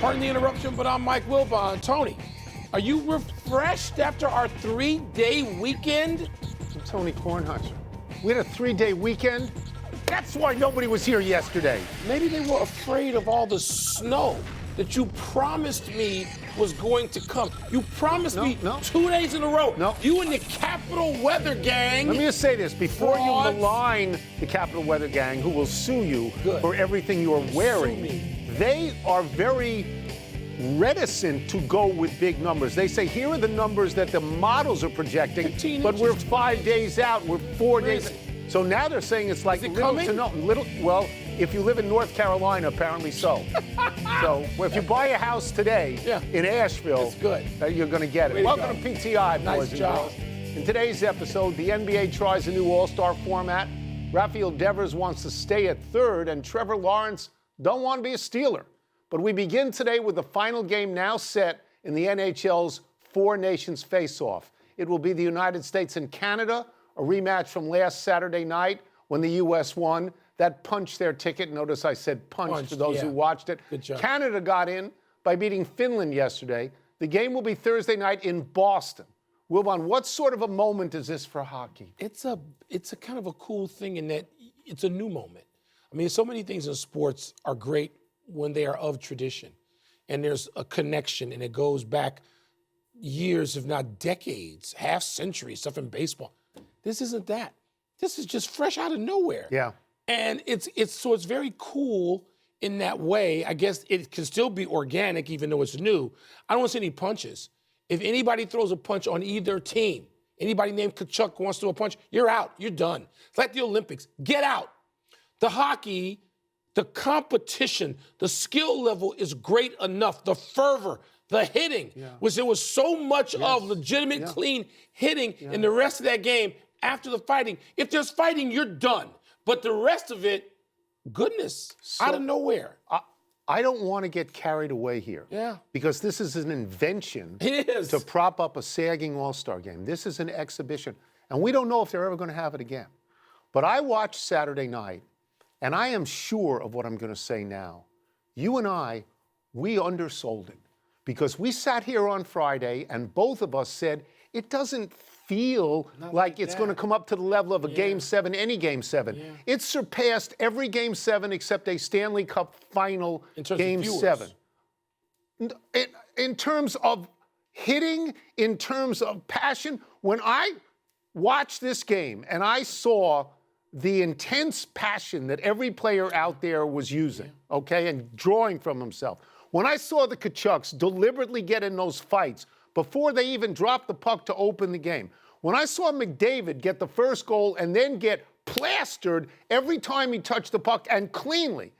Pardon the interruption, but I'm Mike Wilbon. Tony, are you refreshed after our 3-day weekend? I'm Tony Kornheiser. We had a 3-day weekend. That's why nobody was here yesterday. Maybe they were afraid of all the snow that you promised me was going to come. You promised me 2 days in a row. No. You and the Capital Weather Gang. Let me just say this. Before you malign the Capital Weather Gang, who will sue you for everything you are wearing, they are very reticent to go with big numbers. They say, here are the numbers that the models are projecting, but we're 5 days out, we're 4 days. So now they're saying it's like little to no, well, if you live in North Carolina, apparently so. So if you buy a house today in Asheville, you're going to get it. Welcome to PTI, boys and girls. In today's episode, the NBA tries a new All-Star format. Rafael Devers wants to stay at third, and Trevor Lawrence don't want to be a Steeler. But we begin today with the final game now set in the NHL's Four Nations face-off. It will be the United States and Canada, a rematch from last Saturday night when the U.S. won. That punched their ticket. Notice I said punch to those who watched it. Good job. Canada got in by beating Finland yesterday. The game will be Thursday night in Boston. Wilbon, what sort of a moment is this for hockey? It's a kind of a cool thing in that it's a new moment. I mean, so many things in sports are great when they are of tradition. And there's a connection, and it goes back years, if not decades, half centuries, stuff in baseball. This isn't that. This is just fresh out of nowhere. Yeah. And it's very cool in that way. I guess it can still be organic even though it's new. I don't want to see any punches. If anybody throws a punch on either team, anybody named Kachuk wants to throw a punch, you're out. You're done. It's like the Olympics. Get out. The hockey, the competition, the skill level is great enough. The fervor, the hitting, which there was so much of legitimate, clean hitting in the rest of that game after the fighting. If there's fighting, you're done. But the rest of it, goodness, out of nowhere. I don't want to get carried away here. Yeah. Because this is an invention to prop up a sagging All-Star game. This is an exhibition. And we don't know if they're ever going to have it again. But I watched Saturday night, and I am sure of what I'm going to say now. You and I, we undersold it. Because we sat here on Friday, and both of us said, it doesn't feel like it's going to come up to the level of a Game 7, any Game 7. It surpassed every Game 7 except a Stanley Cup final Game 7. In terms of hitting, in terms of passion, when I watched this game and I saw the intense passion that every player out there was using, and drawing from himself. When I saw the Kachucks deliberately get in those fights before they even dropped the puck to open the game. When I saw McDavid get the first goal and then get plastered every time he touched the puck and cleanly,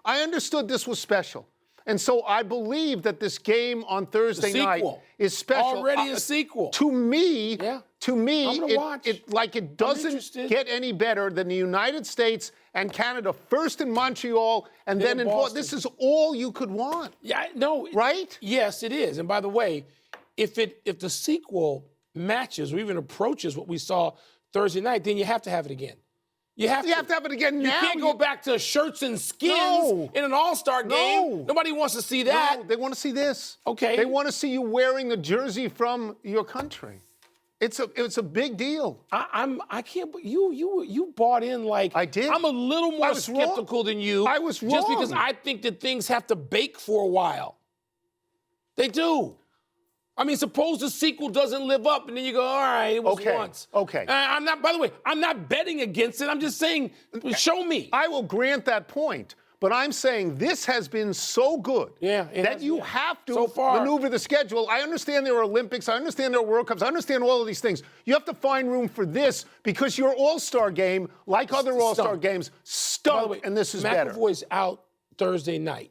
I understood this was special. And so I believe that this game on Thursday night is special. Already a sequel. To me, it doesn't get any better than the United States and Canada, first in Montreal and then in Boston. This is all you could want. Yeah, no. Right? Yes, it is. And by the way, if the sequel matches or even approaches what we saw Thursday night, then you have to have it again. You have to have it again now. You can't go back to shirts and skins in an All-Star game. Nobody wants to see that. No, they want to see this. Okay. They want to see you wearing the jersey from your country. It's a big deal. I can't. You bought in like I did. I'm a little more skeptical than you. I was wrong. Just because I think that things have to bake for a while. They do. I mean, suppose the sequel doesn't live up, and then you go, all right, it was once. Okay. By the way, I'm not betting against it. I'm just saying, show me. I will grant that point. But I'm saying this has been so good that you have to maneuver the schedule. I understand there are Olympics. I understand there are World Cups. I understand all of these things. You have to find room for this because your All-Star game, like other All-Star games, stunk, and this is better. McAvoy's out Thursday night.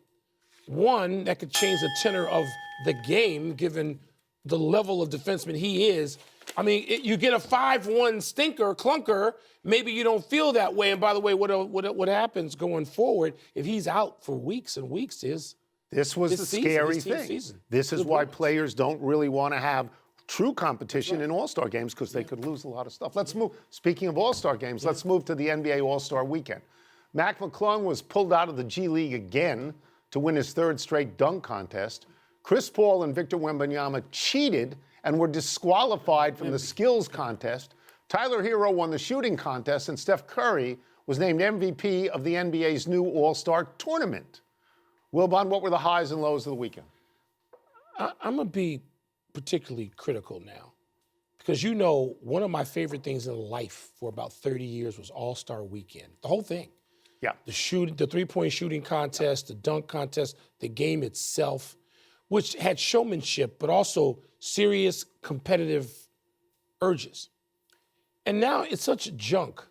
One, that could change the tenor of the game, given the level of defenseman he is. I mean, you get a 5-1 stinker, clunker, maybe you don't feel that way. And by the way, what happens going forward if he's out for weeks and weeks is this was the scary thing. This is why players don't really want to have true competition in All-Star games because they could lose a lot of stuff. Let's move. Speaking of All-Star games, let's move to the NBA All-Star weekend. Mac McClung was pulled out of the G League again to win his third straight dunk contest. Chris Paul and Victor Wembanyama cheated and were disqualified from the skills contest. Tyler Hero won the shooting contest, and Steph Curry was named MVP of the NBA's new All-Star tournament. Wilbon, what were the highs and lows of the weekend? I'm going to be particularly critical now because, you know, one of my favorite things in life for about 30 years was All-Star Weekend, the whole thing. Yeah. The three-point shooting contest, the dunk contest, the game itself, which had showmanship but also serious competitive urges. And now it's such junk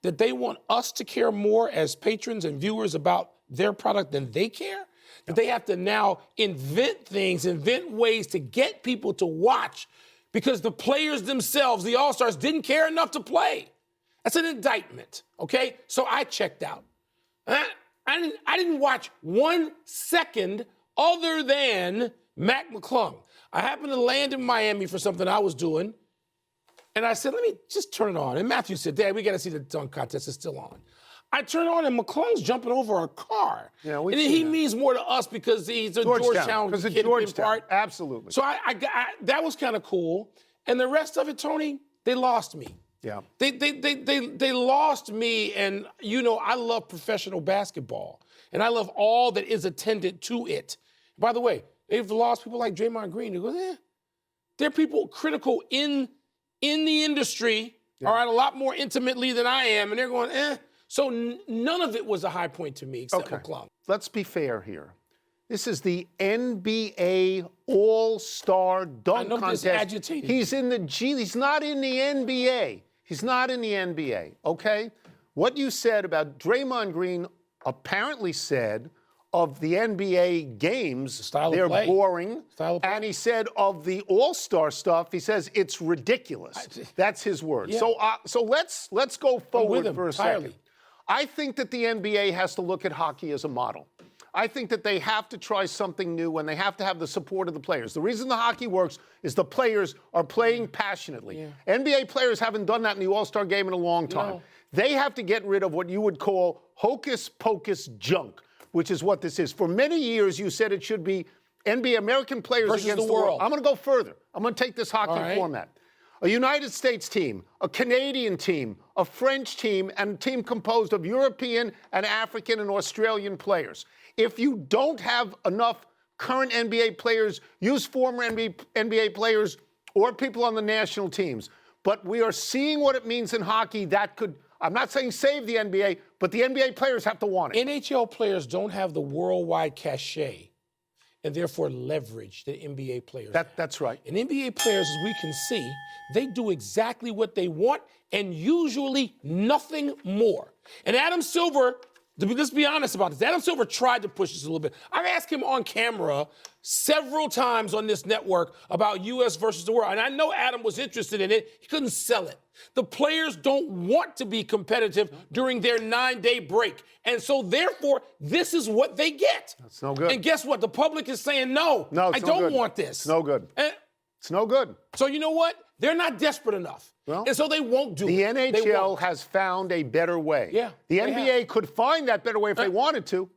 that they want us to care more as patrons and viewers about their product than they care, that they have to now invent things, invent ways to get people to watch because the players themselves, the All-Stars, didn't care enough to play. That's an indictment, okay? So I checked out. I didn't watch 1 second other than Mac McClung. I happened to land in Miami for something I was doing, and I said, let me just turn it on. And Matthew said, Dad, we got to see the dunk contest. It's still on. I turn it on, and McClung's jumping over a car. Yeah, and he means more to us because he's a Georgetown because kid. it's Georgetown. Part. Absolutely. So that was kind of cool. And the rest of it, Tony, they lost me. Yeah. They lost me, and, you know, I love professional basketball, and I love all that is attendant to it. By the way, they've lost people like Draymond Green who go, There are people critical in the industry, all right, a lot more intimately than I am, and they're going, So none of it was a high point to me except McClung. Let's be fair here. This is the NBA All-Star Dunk Contest. Agitated. He's in the G. He's not in the NBA. He's not in the NBA, okay? What you said about Draymond Green apparently said of the NBA games, they're boring. And he said of the All-Star stuff, he says it's ridiculous. That's his word. Yeah. So let's go forward for a second. I think that the NBA has to look at hockey as a model. I think that they have to try something new and they have to have the support of the players. The reason the hockey works is the players are playing passionately. Yeah. NBA players haven't done that in the All-Star game in a long time. No. They have to get rid of what you would call hocus pocus junk, which is what this is. For many years, you said it should be NBA American players versus against the world. I'm going to go further. I'm going to take this hockey format. A United States team, a Canadian team, a French team, and a team composed of European and African and Australian players. If you don't have enough current NBA players, use former NBA players or people on the national teams. But we are seeing what it means in hockey. That could, I'm not saying save the NBA, but the NBA players have to want it. NHL players don't have the worldwide cachet and therefore leverage that NBA players have. That's right. And NBA players, as we can see, they do exactly what they want and usually nothing more. And Adam Silver, let's be honest about this, Adam Silver tried to push this a little bit. I've asked him on camera several times on this network about U.S. versus the world, and I know Adam was interested in it. He couldn't sell it. The players don't want to be competitive during their 9-day break. And so, therefore, this is what they get. That's no good. And guess what? The public is saying, no, I don't want this. It's no good. It's no good. So you know what? They're not desperate enough. Well, and so they won't do it. The NHL has found a better way. Yeah. The NBA could find that better way if they wanted to.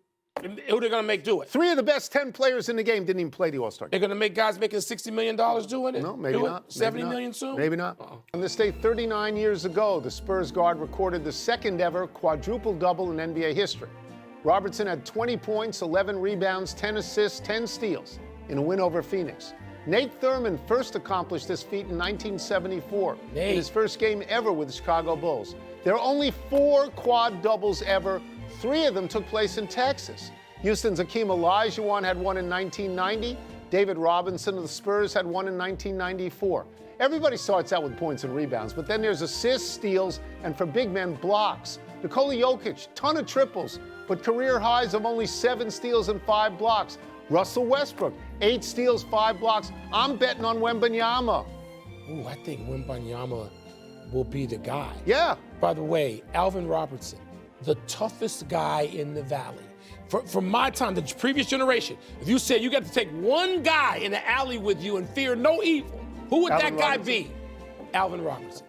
Who they're going to make do it? 3 of the best 10 players in the game didn't even play the All-Star game. They're going to make guys making $60 million doing it? No, maybe not. $70 million soon? Maybe not. On this day 39 years ago, the Spurs guard recorded the second ever quadruple-double in NBA history. Robertson had 20 points, 11 rebounds, 10 assists, 10 steals in a win over Phoenix. Nate Thurman first accomplished this feat in 1974 in his first game ever with the Chicago Bulls. There are only 4 quad doubles ever. 3 of them took place in Texas. Houston's Akeem Olajuwon had one in 1990. David Robinson of the Spurs had one in 1994. Everybody starts out with points and rebounds, but then there's assists, steals, and for big men, blocks. Nikola Jokic, ton of triples, but career highs of only 7 steals and 5 blocks. Russell Westbrook, 8 steals, 5 blocks. I'm betting on Wembanyama. Ooh, I think Wembanyama will be the guy. Yeah. By the way, Alvin Robertson, the toughest guy in the Valley. From my time, the previous generation, if you said you got to take one guy in the alley with you and fear no evil, who would that guy be? Alvin Robertson.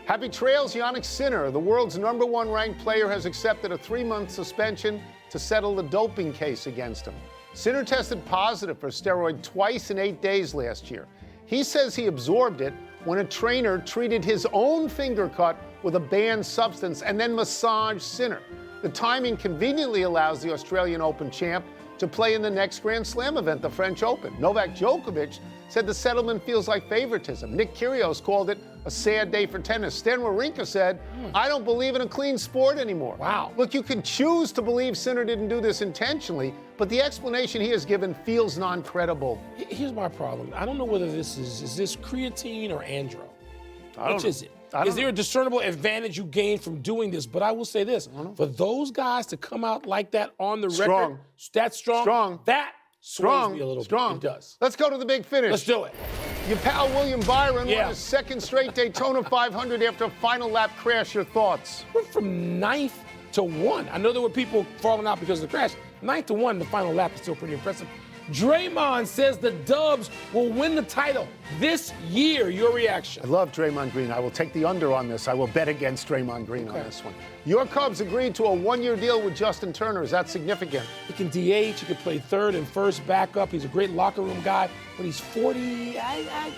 Happy trails, Jannik Sinner, the world's #1 ranked player, has accepted a 3-month suspension to settle the doping case against him. Sinner tested positive for steroid twice in 8 days last year. He says he absorbed it when a trainer treated his own finger cut with a banned substance and then massaged Sinner. The timing conveniently allows the Australian Open champ to play in the next Grand Slam event, the French Open. Novak Djokovic said the settlement feels like favoritism. Nick Kyrgios called it a sad day for tennis. Stan Wawrinka said, I don't believe in a clean sport anymore. Wow. Look, you can choose to believe Sinner didn't do this intentionally, but the explanation he has given feels non-credible. Here's my problem. I don't know whether this is this creatine or andro? Which is it? Is there a discernible advantage you gain from doing this? But I will say this, for those guys to come out like that on the record, that's strong. That sways me a little bit. It does. Let's go to the big finish. Let's do it. Your pal William Byron won his second straight Daytona 500 after a final lap crash. Your thoughts? Went from 9th to 1. I know there were people falling out because of the crash. 9th to 1, the final lap is still pretty impressive. Draymond says the Dubs will win the title this year. Your reaction? I love Draymond Green. I will take the under on this. I will bet against Draymond Green on this one. Your Cubs agreed to a one-year deal with Justin Turner. Is that significant? He can DH. He can play third and first backup. He's a great locker room guy, but he's 40.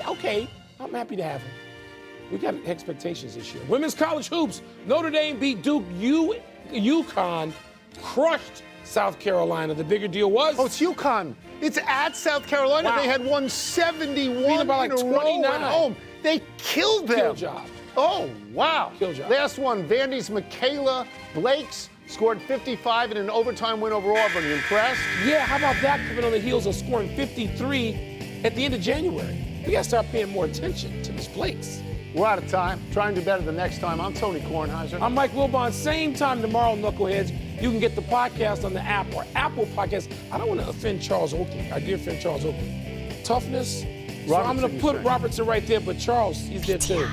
Okay, I'm happy to have him. We got expectations this year. Women's college hoops. Notre Dame beat Duke. UConn crushed South Carolina. The bigger deal was... Oh, it's UConn. It's at South Carolina. Wow. They had won 71 by like in a 29 row at home. They killed them. Kill job. Oh, wow. Kill job. Last one, Vandy's Michaela Blakes scored 55 in an overtime win over Auburn. You impressed? Yeah, how about that coming on the heels of scoring 53 at the end of January? We got to start paying more attention to Miss Blakes. We're out of time. Try and do better the next time. I'm Tony Kornheiser. I'm Mike Wilbon. Same time tomorrow, Knuckleheads. You can get the podcast on the app or Apple Podcasts. I don't want to offend Charles Oakley, our dear friend Charles Oakley. Toughness. So I'm going to put Robertson right there, but Charles, he's there too.